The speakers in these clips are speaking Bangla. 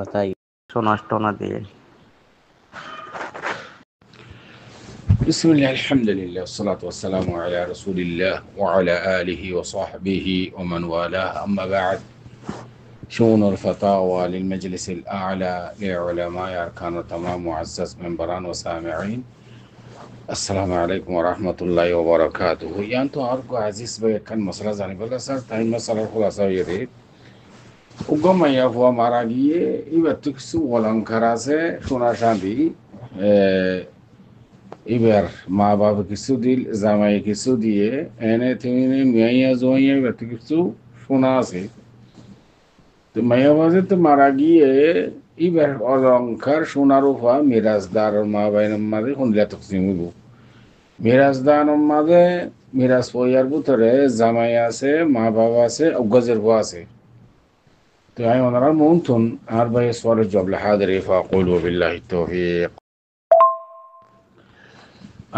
কথাই নষ্ট না দিয়ে। বিসমিল্লাহ আলহামদুলিল্লাহ والصلاة والسلام على رسول الله وعلى آله وصحبه ومن والاه أما بعد شؤون الفتاوى للمجلس الأعلى لعلماء أركان التمام معزز منبران وسامعين السلام عليكم ورحمة الله وبركاته. يعني تو أرجو عزيز بكن مسألة زاني بلا سر تاين مسألة خلاصة يريد وقام يفوا مراجيه يبتكسو ولانكراسه شونا شاندي এবার মা বাবা কিছু দিল, জামাই কিছু দিয়ে এনে তুমি মেয়া জমাইয়া ব্যক্তি কিছু শোনা আছে। তো মাইয়া বাজে তো মারা গিয়ে এবার অলঙ্কার সোনার উপা মিরাজদার মা বাইনের মাঝে শুনলে তকসিম হইব। মিরাজদার মাঝে মিরাজ পইয়ার ভিতরে জামাই আছে, মা বাবা আছে, অজ্ঞাজের বউ আছে। তো আমি ওনারা মন্থন আর ভাই সরে জবলে হাদের ফাকুল বিল্লাহি তৌফিক।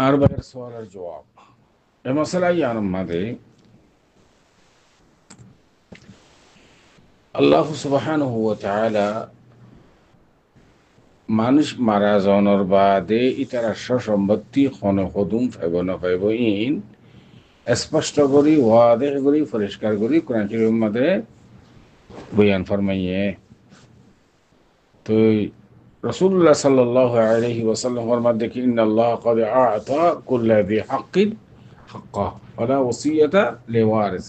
আর ভাইয়ের সওয়ালের জবাব এ মশালা ইয়ার মাঝে আল্লাহ সুবহানাহু ওয়া তাআলা মানুষ মারা যাওয়ার বাদে ইতার সম্পত্তি হদুম ফাইব না ফাইব ইন স্পষ্ট করি ওয়াদে করি পরিষ্কার করি কোরআন শরীফের মধ্যে বয়ান ফরমাইয়ে। তো রাসূলুল্লাহ সাল্লাল্লাহু আলাইহি ওয়াসাল্লাম ফরমান দেখি ইন্নাল্লাহ ক্বাদ আ'তা কুল্লা যি হাক্কিন হাক্কাহ ওয়ালা ওসিয়াতা লিওয়ারিস,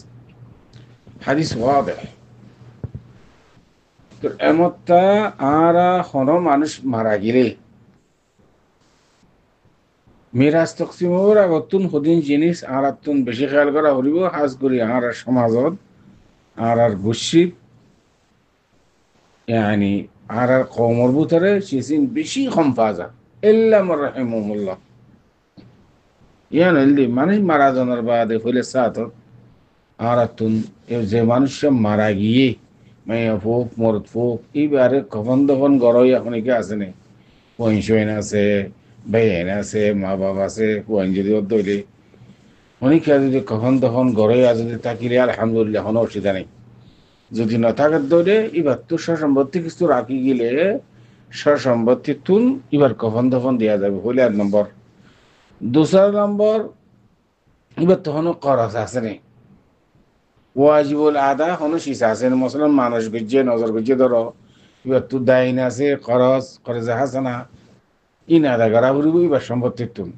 হাদিস ওয়াদিহ। তো এমতটা আর কোনো মানুষ মারা গেলে মিরাজ তকসিমর আগতুন হদিন জিনিস আর তুন বেশি খেয়াল করা হরিব, হাজ করি আর সমাজত আর গোষ্ঠীত ইয়ানি আর কওমর ভিতরে সেদিন বেশি কম পাওয়া যায় ইল্লা মান রাহিমাহুল্লাহ। ইয়ান হইলে মানুষ মারা যাওয়ার বাদে হইলে সাথ আর তুন যে মানুষ মারা গিয়ে মাইয়া ফোক মরদ ফোক এইবারে কফন দফন গড়ই এখন কি আছে নে পয়সইন আছে, বেহেন আছে, মা বাবা আছে, কোয়াইন যদি দইলে অনেকে যদি কফন দফন গড়ই যদি থাকিলে আলহামদুলিল্লাহ কোনো অসুবিধা নেই। যদি না থাকার দৌড়ে এবার তো সম্পত্তি কিছু রাখি গেলে সম্পত্তি তুন এবার কফন দফন দেওয়া যাবে হইলে 1 নম্বর। 2 নম্বর এবার তখনও খরচ আছে নেই ওয়াজিবুল আদা কোনো শিশা আছে না, মশলাম মানুষ গুজিয়ে নজর গুজিয়ে ধরো এবার তো দাইন আছে খরচ খরচ হাসানা ইন আদা করা বুড়িব এবার সম্পত্তির তুন।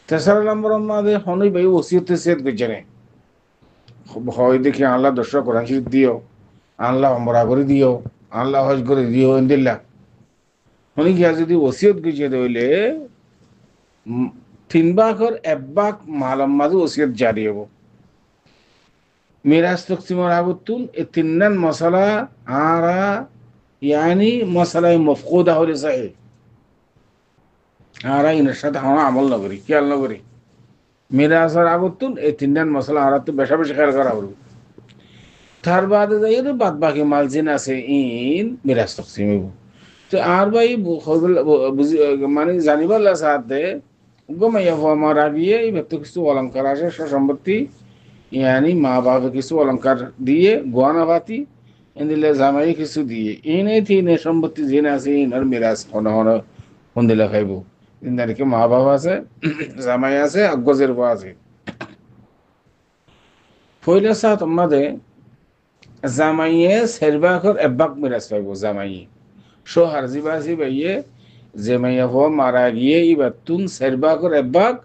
3 নম্বর আমাদের হনই ভাই ওসিয়তে সেদ গুজে নেই হয় দেখি আল্লাহ দর্শক কোরআন শরীফ দিও, আল্লাহ অমরা করে দিও, আল্লাহ হজ করে দিও ইন্দিল্লাহ হনি গিয়া যদি ওসিয়ত গুজিয়ে দইলে 3 ভাগের 1 ভাগ মালম মাঝে ওসিয়ত জারি হবো। মিরাজ তকসিমর আগুতুন এই 3 মশলা আর ইয়ানি মশলায় মফকুদা হলে চাই আর ইনের সাথে আমরা আমল নগরি খেয়াল নগরি মিরাজের আগুতুন এই 3 মশলা আর তো বেশা বেশি খেয়াল করা হলো। তার বাদে যাই বাদ বাকি মাল জিন আছে ইন মিরাজ তকসিম হইব। তো আর ভাই মানে জানিবার সাথে গমাইয়া মারা গিয়ে এই ব্যক্তি কিছু অলঙ্কার আসে সম্পত্তি ইয়ানি মা বাবা কিছু অলঙ্কার দিয়ে গোয়ানা পাতি এদিলে জামাই কিছু দিয়ে এনে তিনে সম্পত্তি জেনে আছে ইনার মিরাজ হন হন দিলে খাইব। ইন্দানিকে মা বাবা আছে, জামাই আছে, আগ্গজের বউ আছে। পয়লা সাথ আমাদের জামাইয়ে সেরবাকর এব্বাক মিরাজ পাইব। জামাই সোহার জিবাসি ভাইয়ে জামাইয়া হওয়া মারা গিয়ে এবার তুন সেরবাকর এব্বাক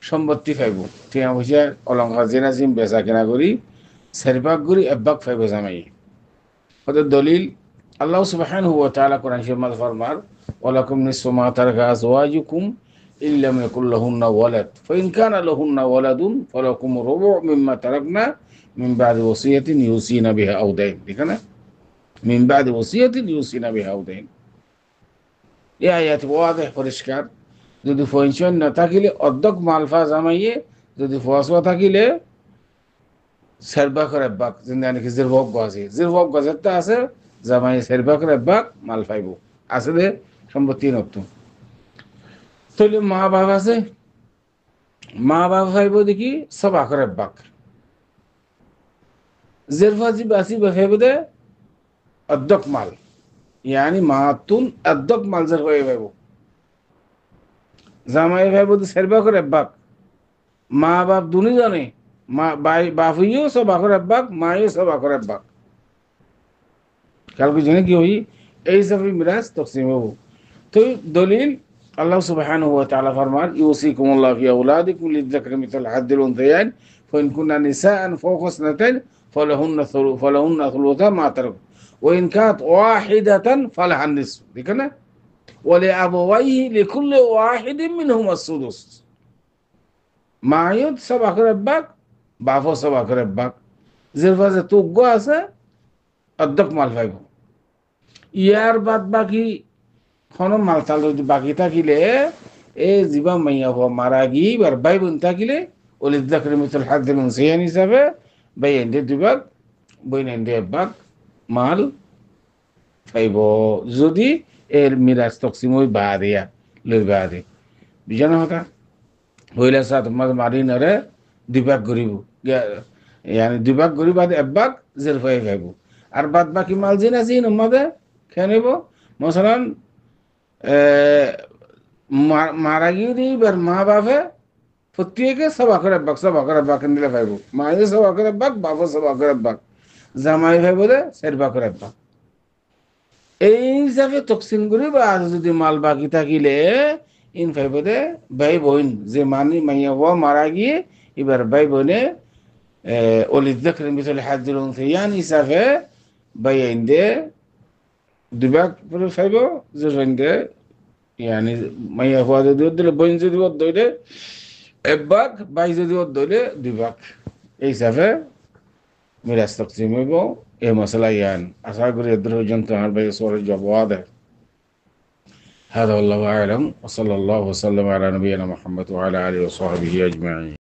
সম্পত্তি পাইব। টিয়া পয়সা অলঙ্কার জেনা জিম বেচা কেনা করি সেরবাক করি এব্বাক পাইব জামাই। ওদের দলিল আল্লাহ সুবহানাহু ওয়া তাআলা কোরআন শরীফে ফরমার ওয়ালাকুম নিসফু মা তারাকা আজওয়াজুকুম ইল্লাম ইয়াকুল লাহুন্না ওয়ালাদ ফাইন কানা লাহুন্না ওয়ালাদুন ফালাকুম রুবু মিম্মা তারাকনা মিন বাদি ওসিয়াতিন ইউসিনা বিহা আও দাইন। এখানে মিন বাদি ওসিয়াতিন ইউসিনা বিহা আও দাইন এই আয়াত ওয়াদিহ পরিষ্কার। যদি পয়সা না থাকিলে অর্ধক মালফা জামাইয়ে, যদি ফসওয়া থাকিলে সেরবাকর এব্বাক জিন্দানিকে জিরবক গাছে জিরবক গাছেরটা আছে জামাই সেরবাকর এব্বাক মাল পাইব আছে দে সম্পত্তি নতুন। তাহলে মা বাবা আছে, মা বাবা পাইব দেখি সবাকর এব্বাক জিরফাজি বাসি পাইব দে অর্ধক মাল ইয়ানি মাতুন আদ্দক মালজার হয়ে ভাইব জামাই ভাইব সেরবা করে বাক মা বাপ দুনি জানে মা বাপুইও সব আকর আব্বাক মাইও সব আকর আব্বাক কালকে জেনে কি হই এই হিসাবে মিরাজ তকসিম হবো তো দলিল আল্লাহ সুবহানাহু ওয়া তাআলা ফরমান ইউসিকুমুল্লাহু ফি আওলাদিকুম লিয-যাকারি মিসলু হাজ্জিল উনসায়াইন ফাইন কুননা নিসাআন ফাওকা ইসনাতাইন ফালাহুন্না থুলুসা মা তারাক ওয়া ইন কানাত ওয়াহিদাতান ফালাহা নিসফু ঠিক না ওয়া লিআবাওয়াইহি লিকুল্লি ওয়াহিদিন মিনহুমা আস-সুদুস মায়ুদ সব আকর আব্বাক বাপও সব আকর আব্বাক জিরফাজে তুগ্গ আছে অর্ধক মাল পাইব ইয়ার বাদ বাকি কোনো মাল চাল যদি বাকি থাকিলে এই জীবা মাইয়া হওয়া মারা গিয়ে আর ভাই বোন থাকিলে অলিদ্দাকের মিতল হাত দিলেন সেয়ান হিসাবে ভাই এন্ডে দুবাক বইন এন্ডে একবাক মাল পাইব যদি এর মিরাজ তকসিম ওই বাদিয়া লই বাদে বিজানো হতা হইলে সাত মাস মারি নরে দুবাক গরিব ইয়ানি দুবাক গরিব আদে একবাক জেল ফাই খাইব আর বাদ বাকি মাল জিনা জিন উম্মাদে খেয়ে নেব মশলান মারা গিয়ে এবার মা বাপে প্রত্যেকে সব আকর আব্বাক নিলে ভাইব মায়ে সব আকর আব্বাক বাপও সব আকর আব্বাক জামাই ভাই বলে সের বাকর আব্বাক এই হিসাবে তকসিম করি বা আর যদি মাল বাকি থাকিলে ইন ভাই বলে ভাই বোন যে মানি মাইয়া হওয়া মারা গিয়ে এবার ভাই বোনে অলিদ্দাকের মিসলে হাজ্জিল উনসায়াইন হিসাবে ভাই আইন্দে দুবাক করে ফাইব যে আইন্দে ইয়ানি মাইয়া হওয়া যদি দিলে বোন যদি দইলে এক ভাগ ভাই যদি দইলে দুই ভাগ এই হিসাবে মিরাজ তকসিম হইব এই মশলা ইয়ান আশা করি এদের পর্যন্ত আমার ভাই সরের জবাব দেয় هذا والله أعلم وصلى الله وسلم على نبينا محمد وعلى آله وصحبه أجمعين